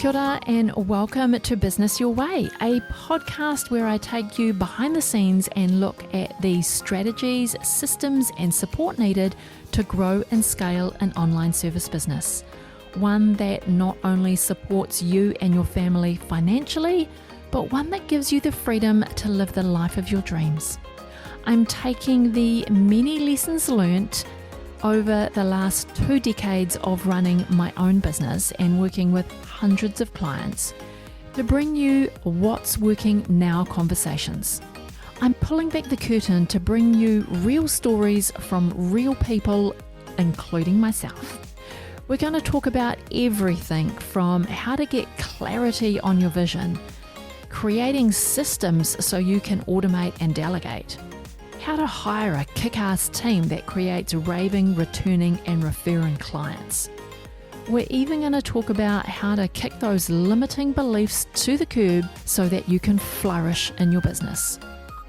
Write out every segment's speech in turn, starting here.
Kia ora and welcome to Business Your Way, a podcast where I take you behind the scenes and look at the strategies, systems and support needed to grow and scale an online service business. One that not only supports you and your family financially, but one that gives you the freedom to live the life of your dreams. I'm taking the many lessons learnt over the last 2 decades of running my own business and working with hundreds of clients to bring you what's working now conversations. I'm pulling back the curtain to bring you real stories from real people, including myself. We're going to talk about everything from how to get clarity on your vision, creating systems so you can automate and delegate, how to hire a kick-ass team that creates raving, returning and referring clients. We're even going to talk about how to kick those limiting beliefs to the curb so that you can flourish in your business.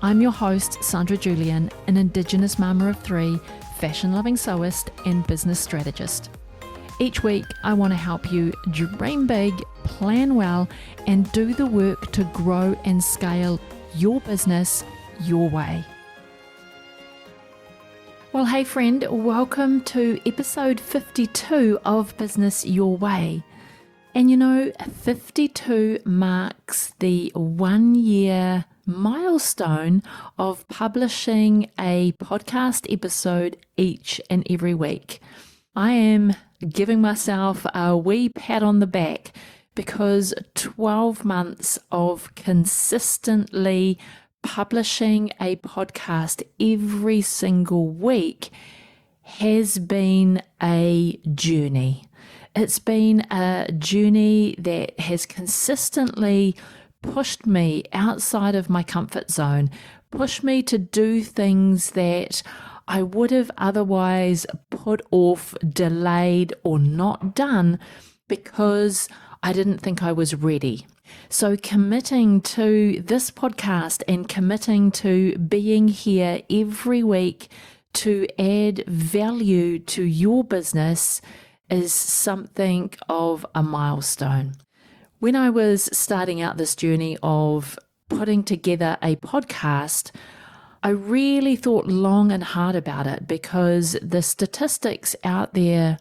I'm your host, Sandra Julian, an Indigenous mama of 3, fashion-loving sewist and business strategist. Each week, I want to help you dream big, plan well, and do the work to grow and scale your business your way. Well, hey friend, welcome to episode 52 of Business Your Way. And you know, 52 marks the 1-year milestone of publishing a podcast episode each and every week. I am giving myself a wee pat on the back because 12 months of consistently publishing a podcast every single week has been a journey. It's been a journey that has consistently pushed me outside of my comfort zone, pushed me to do things that I would have otherwise put off, delayed, or not done because I didn't think I was ready. So committing to this podcast and committing to being here every week to add value to your business is something of a milestone. When I was starting out this journey of putting together a podcast, I really thought long and hard about it because the statistics out there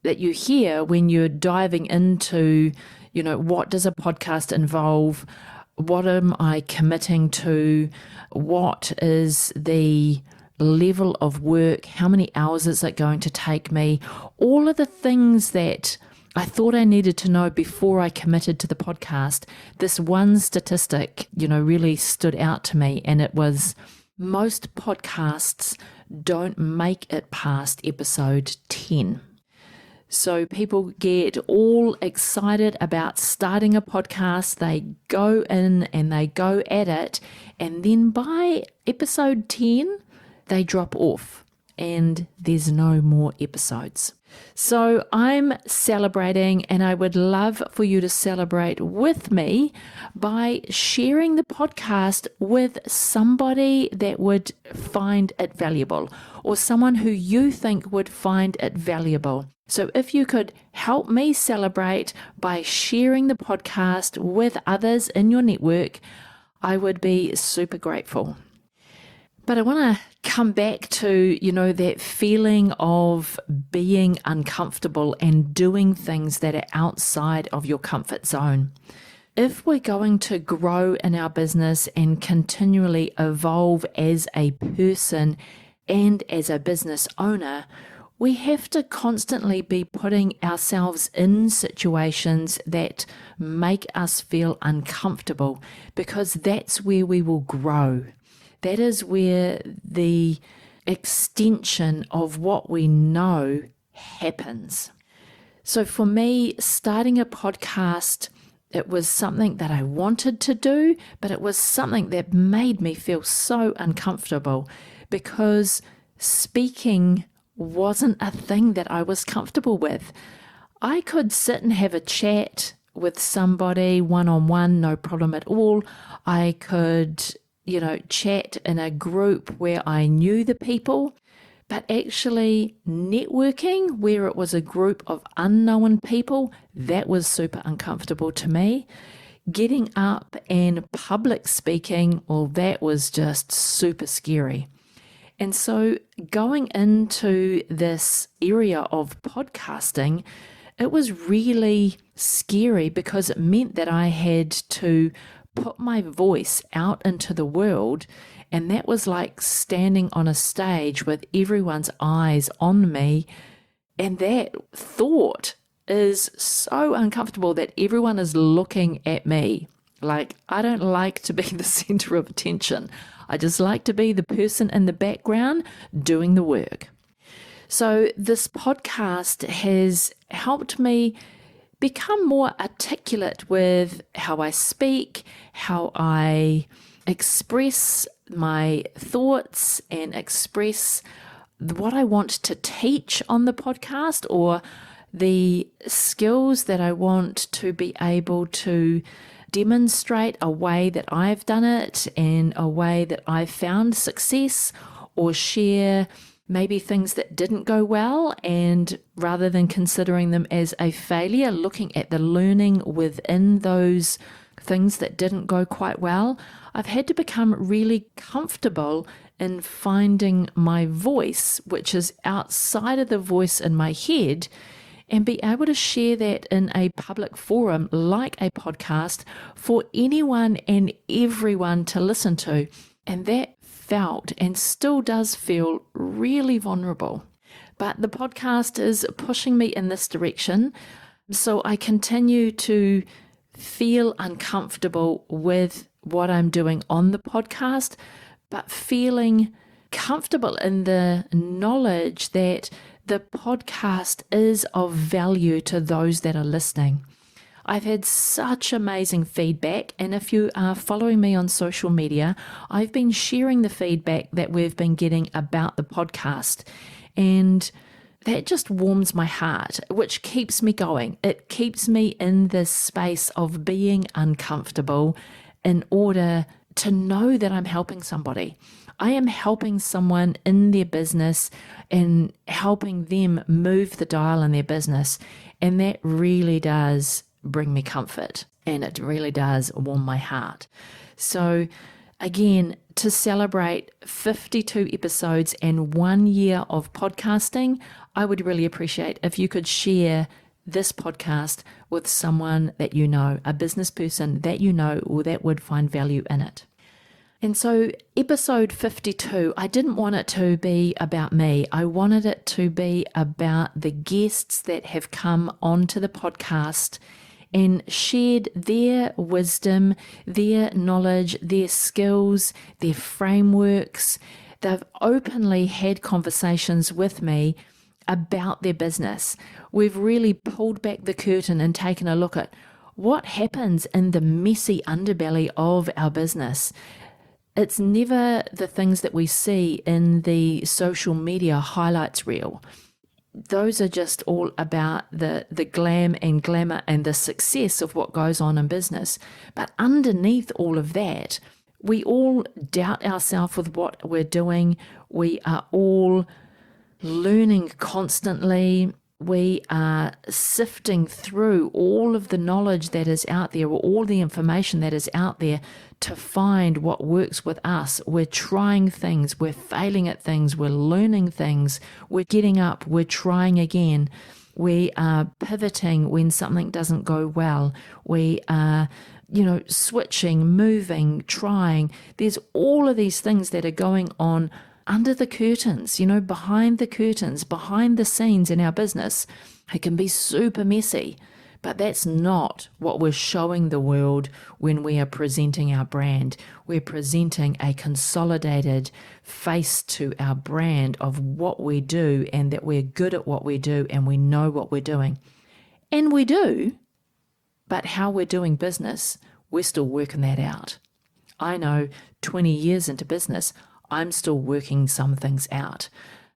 that you hear when you're diving into, what does a podcast involve? What am I committing to? What is the level of work? How many hours is it going to take me? All of the things that I thought I needed to know before I committed to the podcast. This one statistic, really stood out to me, and it was most podcasts don't make it past episode 10. So people get all excited about starting a podcast, they go in and they go at it, and then by episode 10, they drop off and there's no more episodes. So I'm celebrating, and I would love for you to celebrate with me by sharing the podcast with somebody that would find it valuable or someone who you think would find it valuable. So if you could help me celebrate by sharing the podcast with others in your network, I would be super grateful. But I want to come back to, that feeling of being uncomfortable and doing things that are outside of your comfort zone. If we're going to grow in our business and continually evolve as a person and as a business owner, we have to constantly be putting ourselves in situations that make us feel uncomfortable because that's where we will grow. That is where the extension of what we know happens. So for me, starting a podcast, it was something that I wanted to do, but it was something that made me feel so uncomfortable because speaking wasn't a thing that I was comfortable with. I could sit and have a chat with somebody one-on-one, no problem at all. I could, chat in a group where I knew the people, But actually networking, where it was a group of unknown people, that was super uncomfortable to me. Getting up and public speaking, well, that was just super scary. And so going into this area of podcasting, it was really scary because it meant that I had to put my voice out into the world. And that was like standing on a stage with everyone's eyes on me. And that thought is so uncomfortable that everyone is looking at me. Like, I don't like to be the center of attention. I just like to be the person in the background doing the work. So this podcast has helped me become more articulate with how I speak, how I express my thoughts and express what I want to teach on the podcast, or the skills that I want to be able to demonstrate a way that I've done it and a way that I've found success, or share maybe things that didn't go well, and rather than considering them as a failure, looking at the learning within those things that didn't go quite well. I've had to become really comfortable in finding my voice, which is outside of the voice in my head, and be able to share that in a public forum like a podcast for anyone and everyone to listen to. And that felt and still does feel really vulnerable. But the podcast is pushing me in this direction. So I continue to feel uncomfortable with what I'm doing on the podcast, but feeling comfortable in the knowledge that the podcast is of value to those that are listening. I've had such amazing feedback, and if you are following me on social media, I've been sharing the feedback that we've been getting about the podcast, and that just warms my heart, which keeps me going. It keeps me in this space of being uncomfortable in order to know that I'm helping somebody. I am helping someone in their business and helping them move the dial in their business. And that really does bring me comfort, and it really does warm my heart. So again, to celebrate 52 episodes and 1 year of podcasting, I would really appreciate if you could share this podcast with someone that you know, a business person that you know, or that would find value in it. And so episode 52, I didn't want it to be about me. I wanted it to be about the guests that have come onto the podcast and shared their wisdom, their knowledge, their skills, their frameworks. They've openly had conversations with me about their business. We've really pulled back the curtain and taken a look at what happens in the messy underbelly of our business. It's never the things that we see in the social media highlights reel. Those are just all about the glam and glamour and the success of what goes on in business. But underneath all of that, we all doubt ourselves with what we're doing. We are all learning constantly. We are sifting through all of the knowledge that is out there, or all the information that is out there, to find what works with us. We're trying things, we're failing at things, we're learning things, we're getting up, we're trying again. We are pivoting when something doesn't go well. We are, switching, moving, trying. There's all of these things that are going on under the curtains, behind the curtains, behind the scenes in our business. It can be super messy, but that's not what we're showing the world when we are presenting our brand. We're presenting a consolidated face to our brand of what we do, and that we're good at what we do and we know what we're doing. And we do, but how we're doing business, we're still working that out. I know 20 years into business, I'm still working some things out.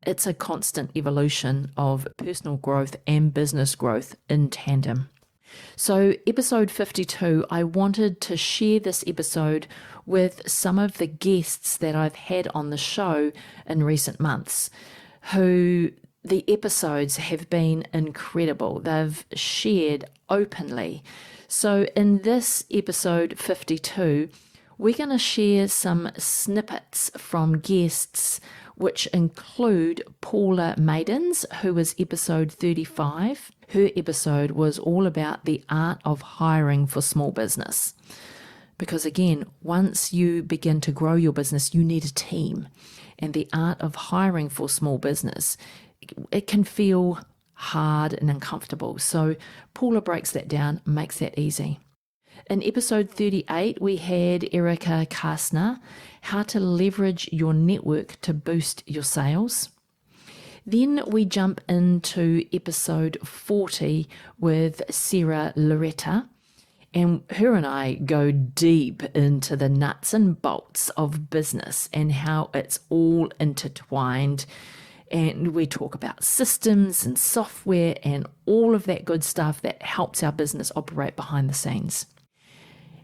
It's a constant evolution of personal growth and business growth in tandem. So episode 52, I wanted to share this episode with some of the guests that I've had on the show in recent months. who the episodes have been incredible. They've shared openly. So in this episode 52, we're going to share some snippets from guests, which include Paula Maidens, who was episode 35. Her episode was all about the art of hiring for small business. Because again, once you begin to grow your business, you need a team. And the art of hiring for small business, it can feel hard and uncomfortable. So Paula breaks that down, makes that easy. In episode 38, we had Erica Kastner, how to leverage your network to boost your sales. Then we jump into episode 40 with Sarah Loretta, and her and I go deep into the nuts and bolts of business and how it's all intertwined. And we talk about systems and software and all of that good stuff that helps our business operate behind the scenes.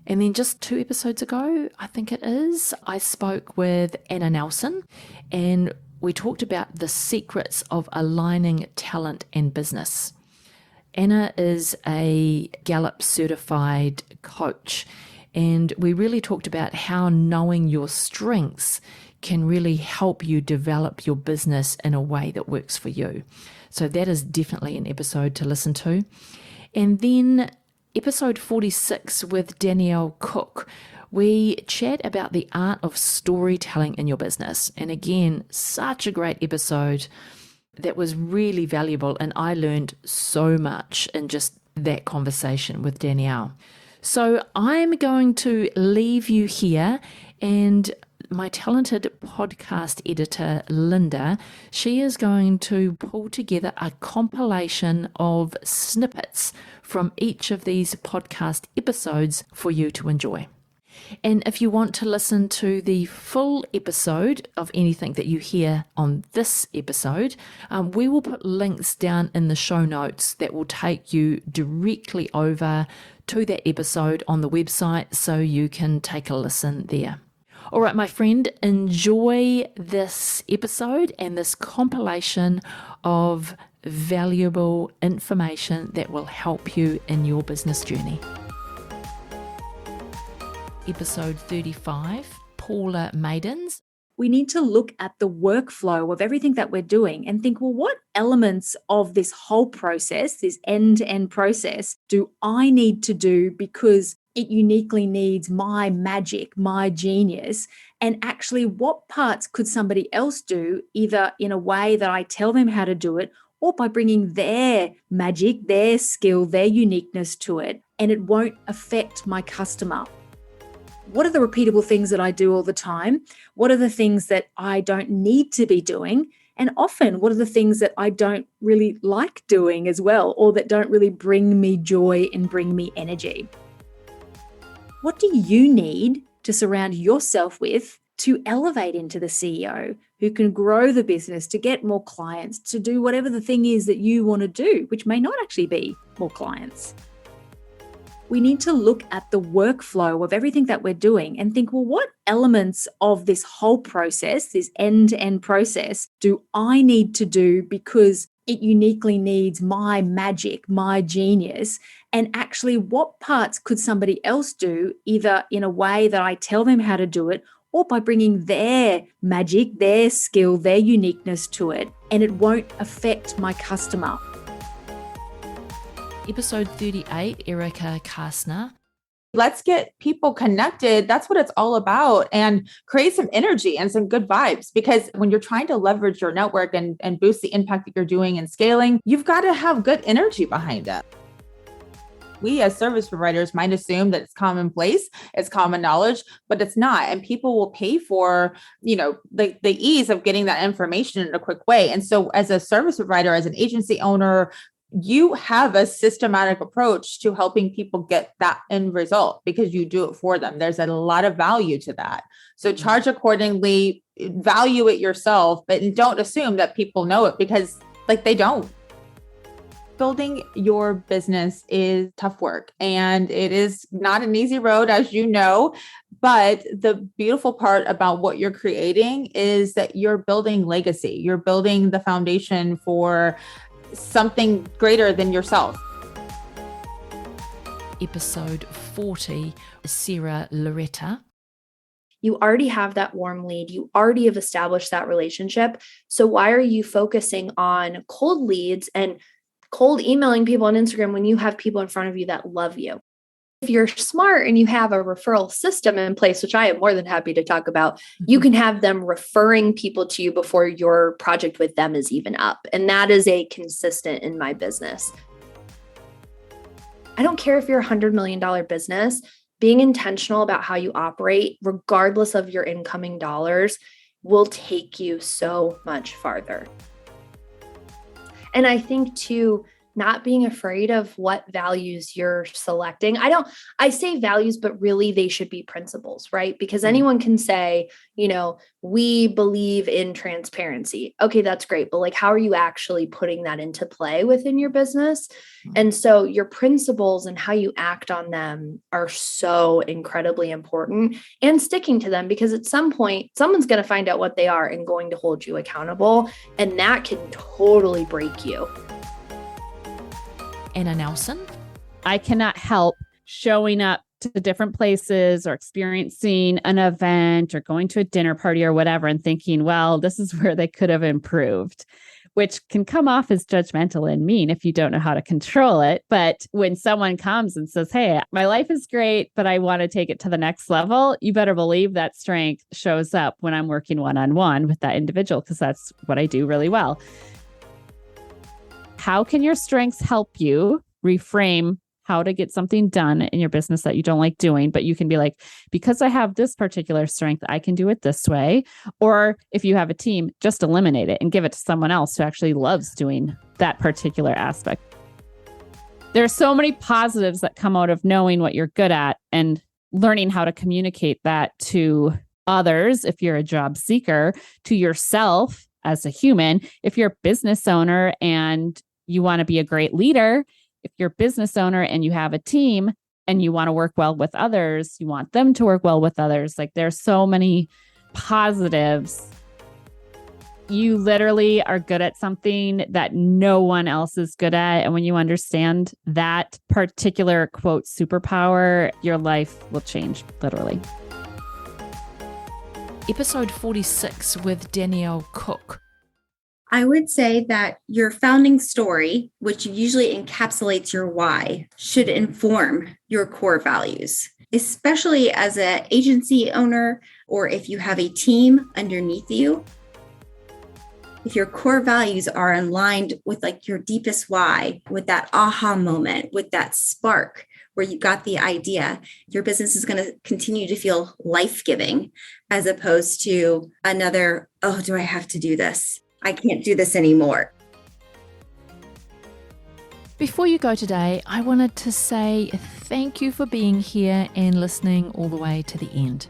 And then just 2 episodes ago, I think it is, I spoke with Anna Nelson, and we talked about the secrets of aligning talent and business. Anna is a Gallup certified coach, and we really talked about how knowing your strengths can really help you develop your business in a way that works for you. So that is definitely an episode to listen to. And then episode 46 with Danielle Cook, we chat about the art of storytelling in your business. And again, such a great episode that was really valuable, and I learned so much in just that conversation with Danielle. So I'm going to leave you here, and my talented podcast editor, Linda, she is going to pull together a compilation of snippets from each of these podcast episodes for you to enjoy. And if you want to listen to the full episode of anything that you hear on this episode, we will put links down in the show notes that will take you directly over to that episode on the website so you can take a listen there. All right, my friend, enjoy this episode and this compilation of valuable information that will help you in your business journey. Episode 35, Paula Maidens. We need to look at the workflow of everything that we're doing and think, well, what elements of this whole process, this end-to-end process, do I need to do because it uniquely needs my magic, my genius? And actually, what parts could somebody else do, either in a way that I tell them how to do it, or by bringing their magic, their skill, their uniqueness to it, and it won't affect my customer? What are the repeatable things that I do all the time? What are the things that I don't need to be doing? And often, what are the things that I don't really like doing as well, or that don't really bring me joy and bring me energy? What do you need to surround yourself with to elevate into the CEO who can grow the business, to get more clients, to do whatever the thing is that you want to do, which may not actually be more clients? We need to look at the workflow of everything that we're doing and think, well, what elements of this whole process, this end-to-end process, do I need to do because it uniquely needs my magic, my genius? And actually, what parts could somebody else do, either in a way that I tell them how to do it, or by bringing their magic, their skill, their uniqueness to it, and it won't affect my customer? Episode 38, Erica Kastner. Let's get people connected. That's what it's all about, and create some energy and some good vibes, because when you're trying to leverage your network and boost the impact that you're doing and scaling, you've got to have good energy behind it. We as service providers might assume that it's commonplace, it's common knowledge, but it's not. And people will pay for, the ease of getting that information in a quick way. And so as a service provider, as an agency owner, you have a systematic approach to helping people get that end result because you do it for them. There's a lot of value to that. So charge accordingly, value it yourself, but don't assume that people know it, because they don't. Building your business is tough work, and it is not an easy road, as you know, But the beautiful part about what you're creating is that you're building legacy. You're building the foundation for something greater than yourself. Episode 40, Sarah Loretta. You already have that warm lead. You already have established that relationship. So why are you focusing on cold leads and cold emailing people on Instagram when you have people in front of you that love you? If you're smart and you have a referral system in place, which I am more than happy to talk about, you can have them referring people to you before your project with them is even up. And that is a consistent in my business. I don't care if you're a $100 million business, being intentional about how you operate, regardless of your incoming dollars, will take you so much farther. And I think too, not being afraid of what values you're selecting. I say values, but really they should be principles, right? Because anyone can say, we believe in transparency. Okay, that's great. But how are you actually putting that into play within your business? And so your principles and how you act on them are so incredibly important, and sticking to them, because at some point, someone's going to find out what they are and going to hold you accountable. And that can totally break you. Anna Nelson. I cannot help showing up to different places or experiencing an event or going to a dinner party or whatever and thinking, well, this is where they could have improved, which can come off as judgmental and mean if you don't know how to control it. But when someone comes and says, hey, my life is great, but I want to take it to the next level, you better believe that strength shows up when I'm working one-on-one with that individual, because that's what I do really well. How can your strengths help you reframe how to get something done in your business that you don't like doing? But you can be like, because I have this particular strength, I can do it this way. Or if you have a team, just eliminate it and give it to someone else who actually loves doing that particular aspect. There are so many positives that come out of knowing what you're good at and learning how to communicate that to others. If you're a job seeker, to yourself as a human, if you're a business owner and you want to be a great leader, if you're a business owner and you have a team and you want to work well with others, you want them to work well with others. There's so many positives. You literally are good at something that no one else is good at. And when you understand that particular quote superpower, your life will change, literally. Episode 46 with Danielle Cook. I would say that your founding story, which usually encapsulates your why, should inform your core values, especially as an agency owner or if you have a team underneath you. If your core values are aligned with your deepest why, with that aha moment, with that spark where you got the idea, your business is going to continue to feel life-giving as opposed to another, oh, do I have to do this? I can't do this anymore. Before you go today, I wanted to say thank you for being here and listening all the way to the end.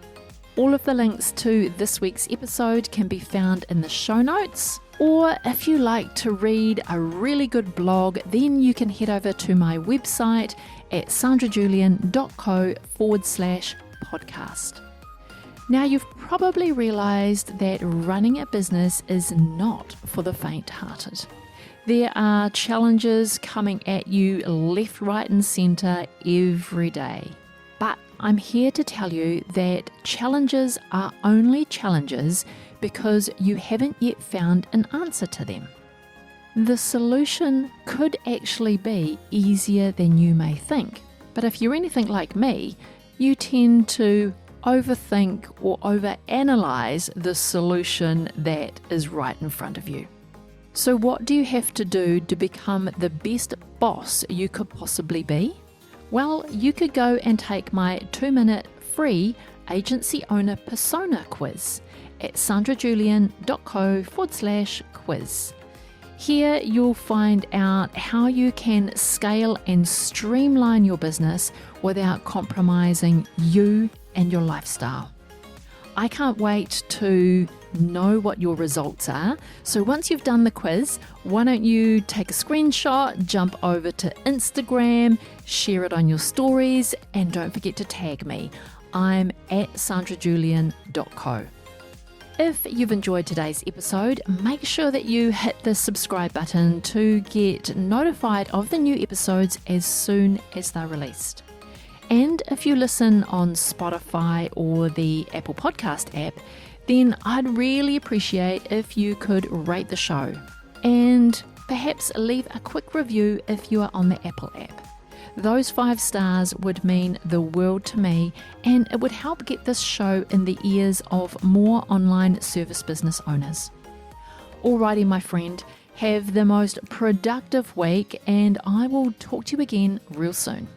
All of the links to this week's episode can be found in the show notes, or if you like to read a really good blog, then you can head over to my website at sandrajulian.co/podcast. Now, you've probably realized that running a business is not for the faint-hearted. There are challenges coming at you left, right, and center every day. But I'm here to tell you that challenges are only challenges because you haven't yet found an answer to them. The solution could actually be easier than you may think. But if you're anything like me, you tend to overthink or overanalyze the solution that is right in front of you. So what do you have to do to become the best boss you could possibly be? Well, you could go and take my 2-minute free agency owner persona quiz at sandrajulian.co/quiz. Here you'll find out how you can scale and streamline your business without compromising you and your lifestyle. I can't wait to know what your results are. So once you've done the quiz, why don't you take a screenshot, jump over to Instagram, share it on your stories, and don't forget to tag me. I'm at sandrajulian.co. If you've enjoyed today's episode, make sure that you hit the subscribe button to get notified of the new episodes as soon as they're released. And if you listen on Spotify or the Apple Podcast app, then I'd really appreciate if you could rate the show and perhaps leave a quick review if you are on the Apple app. Those 5 stars would mean the world to me, and it would help get this show in the ears of more online service business owners. Alrighty, my friend, have the most productive week, and I will talk to you again real soon.